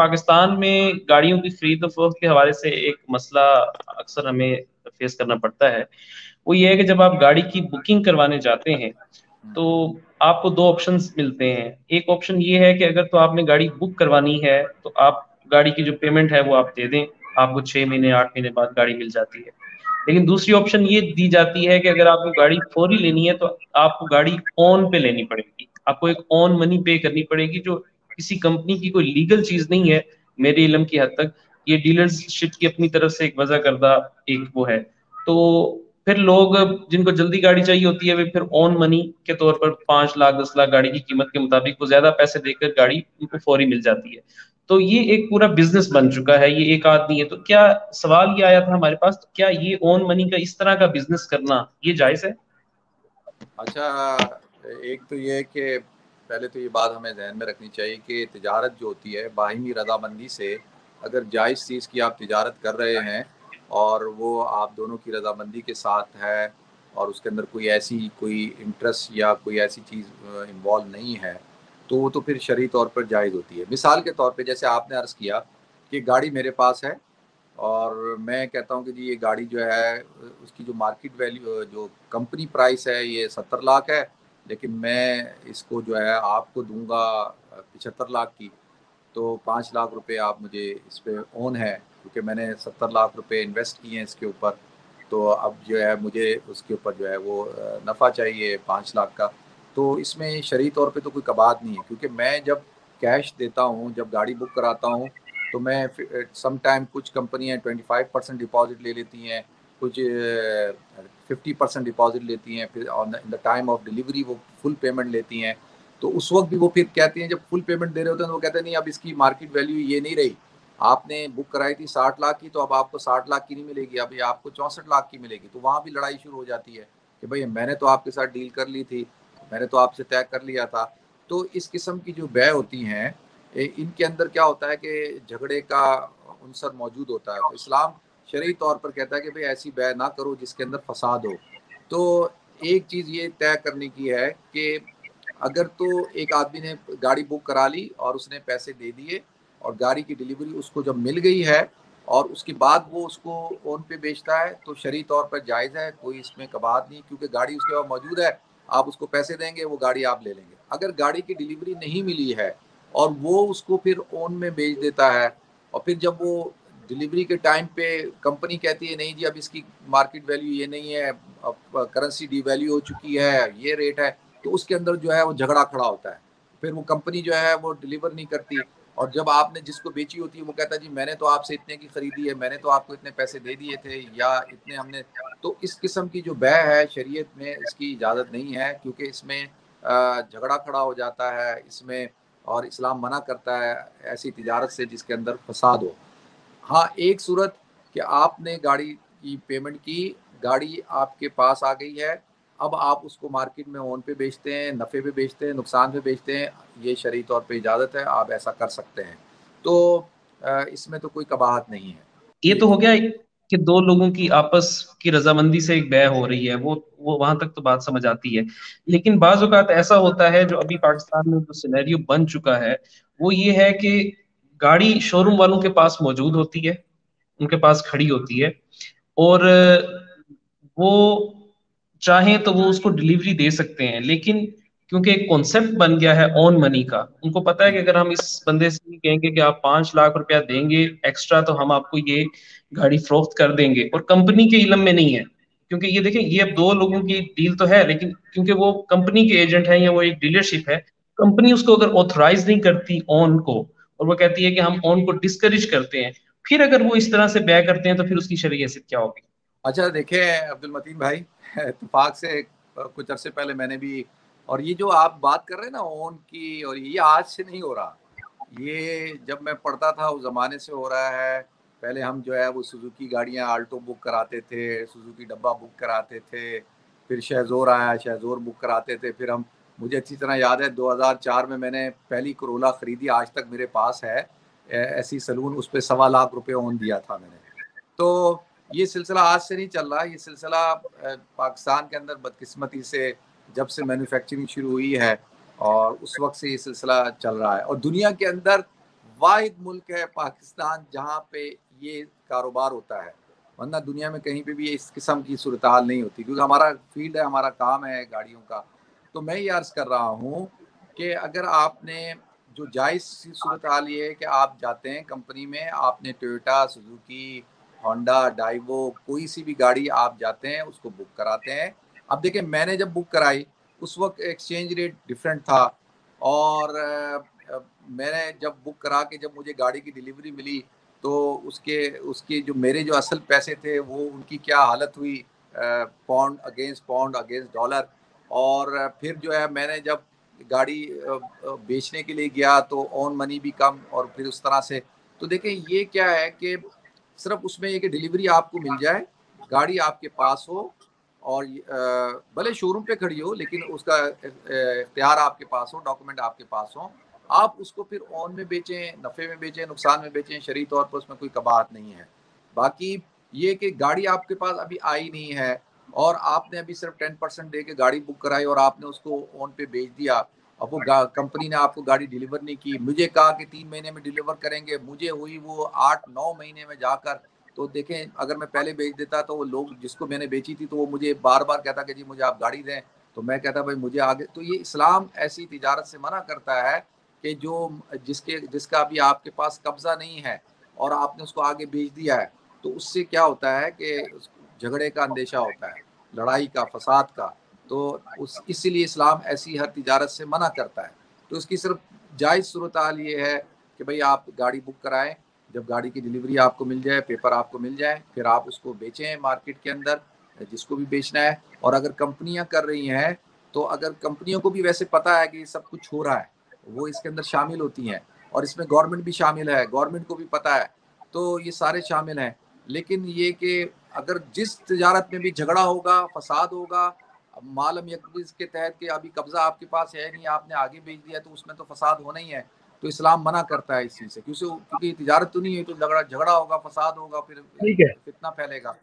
पाकिस्तान में गाड़ियों की खरीद और फरोख्त के हवाले से एक मसला अक्सर हमें फेस करना पड़ता है। वो ये है कि जब आप गाड़ी की बुकिंग करवाने जाते हैं तो आपको दो ऑप्शंस मिलते हैं। एक ऑप्शन ये है कि अगर तो आपने गाड़ी बुक करवानी है तो आप गाड़ी की जो पेमेंट है वो आप दे दें, आपको 6 महीने 8 महीने बाद गाड़ी मिल जाती है। लेकिन दूसरी ऑप्शन ये दी जाती है कि अगर आपको गाड़ी फौरी लेनी है तो आपको गाड़ी ऑन पे लेनी पड़ेगी, आपको एक ऑन मनी पे करनी पड़ेगी, जो किसी कंपनी की कोई लीगल चीज नहीं है मेरे इल्म की हद तक। ये डीलरशिप की अपनी तरफ से एक वजह करदा एक वो है। तो फिर लोग जिनको जल्दी गाड़ी चाहिए होती है वे फिर ऑन मनी के तौर पर 5 लाख 10 लाख गाड़ी की कीमत के मुताबिक वो ज्यादा पैसे देकर गाड़ी उनको फौरी मिल जाती है। तो ये एक पूरा बिजनेस बन चुका है, ये एक आदमी है। तो क्या सवाल ये आया था हमारे पास, तो क्या ये ओन मनी का इस तरह का बिजनेस करना ये जायज है? अच्छा, एक तो ये है कि पहले तो ये बात हमें ज़हन में रखनी चाहिए कि तिजारत जो होती है बाहिमी रज़ामंदी से, अगर जायज़ चीज़ की आप तिजारत कर रहे हैं और वो आप दोनों की रज़ामंदी के साथ है और उसके अंदर कोई इंटरेस्ट या कोई ऐसी चीज़ इन्वॉल्व नहीं है, तो वो तो फिर शरई तौर पर जायज़ होती है। मिसाल के तौर पे जैसे आपने अर्ज़ किया कि गाड़ी मेरे पास है और मैं कहता हूँ कि जी ये गाड़ी जो है उसकी जो मार्केट वैल्यू जो कंपनी प्राइस है ये 70 लाख है, लेकिन मैं इसको जो है आपको दूंगा 75 लाख की। तो 5 लाख रुपए आप मुझे इस पे ओन है, क्योंकि मैंने 70 लाख रुपए इन्वेस्ट किए हैं इसके ऊपर। तो अब जो है मुझे उसके ऊपर जो है वो नफ़ा चाहिए 5 लाख का। तो इसमें शरई तौर पे तो कोई कबात नहीं है, क्योंकि मैं जब कैश देता हूँ, जब गाड़ी बुक कराता हूँ, तो मैं सम टाइम कुछ कंपनियाँ 25% डिपॉजिट ले लेती हैं, कुछ 50% डिपॉजिट लेती हैं, फिर on in the time of delivery वो फुल पेमेंट लेती हैं। तो उस वक्त भी वो फिर कहती हैं, जब फुल पेमेंट दे रहे होते हैं तो वो कहते हैं नहीं अब इसकी मार्केट वैल्यू ये नहीं रही, आपने बुक कराई थी 60 लाख की, तो अब आपको 60 लाख की नहीं मिलेगी, अब ये आपको 64 लाख की मिलेगी। तो वहाँ भी लड़ाई शुरू हो जाती है कि भाई मैंने तो आपके साथ डील कर ली थी, मैंने तो आपसे तय कर लिया था। तो इस किस्म की जो बै होती हैं, इनके अंदर क्या होता है कि झगड़े का अंसर मौजूद होता है। तो इस्लाम शरई तौर पर कहता है कि भाई ऐसी बै ना करो जिसके अंदर फसाद हो। तो एक चीज़ ये तय करने की है कि अगर तो एक आदमी ने गाड़ी बुक करा ली और उसने पैसे दे दिए और गाड़ी की डिलीवरी उसको जब मिल गई है और उसके बाद वो उसको ओन पे बेचता है, तो शरई तौर पर जायज़ है, कोई इसमें कबात नहीं, क्योंकि गाड़ी उसके पास मौजूद है, आप उसको पैसे देंगे, वो गाड़ी आप ले लेंगे। अगर गाड़ी की डिलीवरी नहीं मिली है और वो उसको फिर ओन में बेच देता है और फिर जब वो डिलीवरी के टाइम पे कंपनी कहती है नहीं जी अब इसकी मार्केट वैल्यू ये नहीं है, अब करेंसी डिवैल्यू हो चुकी है, ये रेट है, तो उसके अंदर जो है वो झगड़ा खड़ा होता है। फिर वो कंपनी जो है वो डिलीवर नहीं करती और जब आपने जिसको बेची होती है वो कहता है जी मैंने तो आपसे इतने की खरीदी है, मैंने तो आपको इतने पैसे दे दिए थे या इतने हमने। तो इस किस्म की जो बै है शरीयत में इसकी इजाज़त नहीं है, क्योंकि इसमें झगड़ा खड़ा हो जाता है इसमें, और इस्लाम मना करता है ऐसी तिजारत से जिसके अंदर फसाद हो। हाँ, एक सूरत कि आपने गाड़ी की पेमेंट की, गाड़ी आपके पास आ गई है, अब आप उसको मार्केट में ओन पे बेचते हैं, नफ़े पे बेचते हैं, नुकसान पे बेचते हैं, ये शरई तौर पे इजाज़त है, आप ऐसा कर सकते हैं। तो इसमें तो कोई कबाहत नहीं है। ये जी, तो हो जी। गया कि दो लोगों की आपस की रजामंदी से एक बै हो रही है, वो वहां तक तो बात समझ आती है। लेकिन बाज औकात ऐसा होता है, जो अभी पाकिस्तान में जो सिनेरियो बन चुका है वो ये है कि गाड़ी शोरूम वालों के पास मौजूद होती है, उनके पास खड़ी होती है, और वो चाहें तो वो उसको डिलीवरी दे सकते हैं। लेकिन क्योंकि एक कॉन्सेप्ट बन गया है ऑन मनी का, उनको पता है कि अगर हम इस बंदे से कहेंगे कि आप 5 लाख रुपया देंगे एक्स्ट्रा तो हम आपको ये गाड़ी फरोख्त कर देंगे, और कंपनी के इलम में नहीं है। क्योंकि ये देखें, ये अब दो लोगों की डील तो है, लेकिन क्योंकि वो कंपनी के एजेंट हैं या वो एक डीलरशिप है, कंपनी उसको अगर ऑथराइज नहीं करती ऑन को, और वो कहती है कि हम ऑन को डिस्करेज करते हैं, फिर अगर वो इस तरह से व्यय करते हैं तो फिर उसकी शरई हैसियत क्या होगी? अच्छा देखिए अब्दुल मतीन भाई, इत्तेफाक से कुछ अरसे पहले मैंने भी, और ये जो आप बात कर रहे हैं ना ओन की, और ये आज से नहीं हो रहा, ये जब मैं पढ़ता था उस ज़माने से हो रहा है। पहले हम जो है वो सुजुकी गाड़ियाँ आल्टो बुक कराते थे, सुजुकी डब्बा बुक कराते थे, फिर शेज़ोर आया, शेज़ोर बुक कराते थे, फिर हम, मुझे अच्छी तरह याद है 2004 में मैंने पहली कोरोला खरीदी, आज तक मेरे पास है। ऐसी सलून, उस पे ₹1.25 ओन दिया था मैंने। तो ये सिलसिला आज से नहीं चल रहा, ये सिलसिला पाकिस्तान के अंदर बदकिस्मती से जब से मैन्युफैक्चरिंग शुरू हुई है और उस वक्त से ये सिलसिला चल रहा है, और दुनिया के अंदर वाहिद मुल्क है पाकिस्तान जहाँ पे ये कारोबार होता है, वरना दुनिया में कहीं पे भी इस किस्म की सूरत हाल नहीं होती, क्योंकि हमारा फील्ड है, हमारा काम है गाड़ियों का। तो मैं ये अर्ज़ कर रहा हूँ कि अगर आपने जो जायज़ सी सूरत हाल ये है कि आप जाते हैं कंपनी में, आपने टोयोटा, सुजुकी, होंडा, डाइवो, कोई सी भी गाड़ी आप जाते हैं उसको बुक कराते हैं। अब देखिए मैंने जब बुक कराई उस वक्त एक्सचेंज रेट डिफरेंट था, और मैंने जब बुक करा के जब मुझे गाड़ी की डिलीवरी मिली तो उसके उसके जो मेरे जो असल पैसे थे वो उनकी क्या हालत हुई, पाउंड अगेंस्ट डॉलर। और फिर जो है मैंने जब गाड़ी बेचने के लिए गया तो ऑन मनी भी कम, और फिर उस तरह से। तो देखें ये क्या है कि सिर्फ उसमें ये कि डिलीवरी आपको मिल जाए, गाड़ी आपके पास हो, और भले शोरूम पे खड़ी हो लेकिन उसका इख्तियार आपके पास हो, डॉक्यूमेंट आपके पास हो, आप उसको फिर ऑन में बेचें, नफ़े में बेचें, नुकसान में बेचें, शरई तौर पर उसमें कोई कबाहत नहीं है। बाकी ये कि गाड़ी आपके पास अभी आई नहीं है और आपने अभी सिर्फ 10% दे के गाड़ी बुक कराई और आपने उसको ऑन पे बेच दिया, अब वो कंपनी ने आपको गाड़ी डिलीवर नहीं की, मुझे कहा कि 3 महीने में डिलीवर करेंगे, मुझे हुई वो 8-9 महीने में जाकर। तो देखें अगर मैं पहले बेच देता तो वो लोग जिसको मैंने बेची थी तो वो मुझे बार बार कहता कि जी मुझे आप गाड़ी दें, तो मैं कहता भाई मुझे आगे। तो ये इस्लाम ऐसी तिजारत से मना करता है कि जो जिसका अभी आपके पास कब्जा नहीं है और आपने उसको आगे बेच दिया है, तो उससे क्या होता है कि झगड़े का अंदेशा होता है, लड़ाई का, फसाद का। तो उस इसीलिए इस्लाम ऐसी हर तिजारत से मना करता है। तो उसकी सिर्फ जायज़ सूरत हाल ये है कि भाई आप गाड़ी बुक कराएं, जब गाड़ी की डिलीवरी आपको मिल जाए, पेपर आपको मिल जाए, फिर आप उसको बेचें मार्केट के अंदर जिसको भी बेचना है। और अगर कंपनियां कर रही हैं तो अगर कंपनियों को भी वैसे पता है कि सब कुछ हो रहा है, वो इसके अंदर शामिल होती हैं, और इसमें गवर्नमेंट भी शामिल है, गवर्नमेंट को भी पता है, तो ये सारे शामिल हैं। लेकिन ये कि अगर जिस तजारत में भी झगड़ा होगा, फसाद होगा, मालम यकबीज के तहत कि अभी कब्जा आपके पास है नहीं, आपने आगे बेच दिया, तो उसमें तो फसाद होना ही है। तो इस्लाम मना करता है इस चीज़ से, क्योंकि तिजारत तो नहीं है, तो झगड़ा झगड़ा होगा, फसाद होगा, फिर ठीक है। फितना फैलेगा।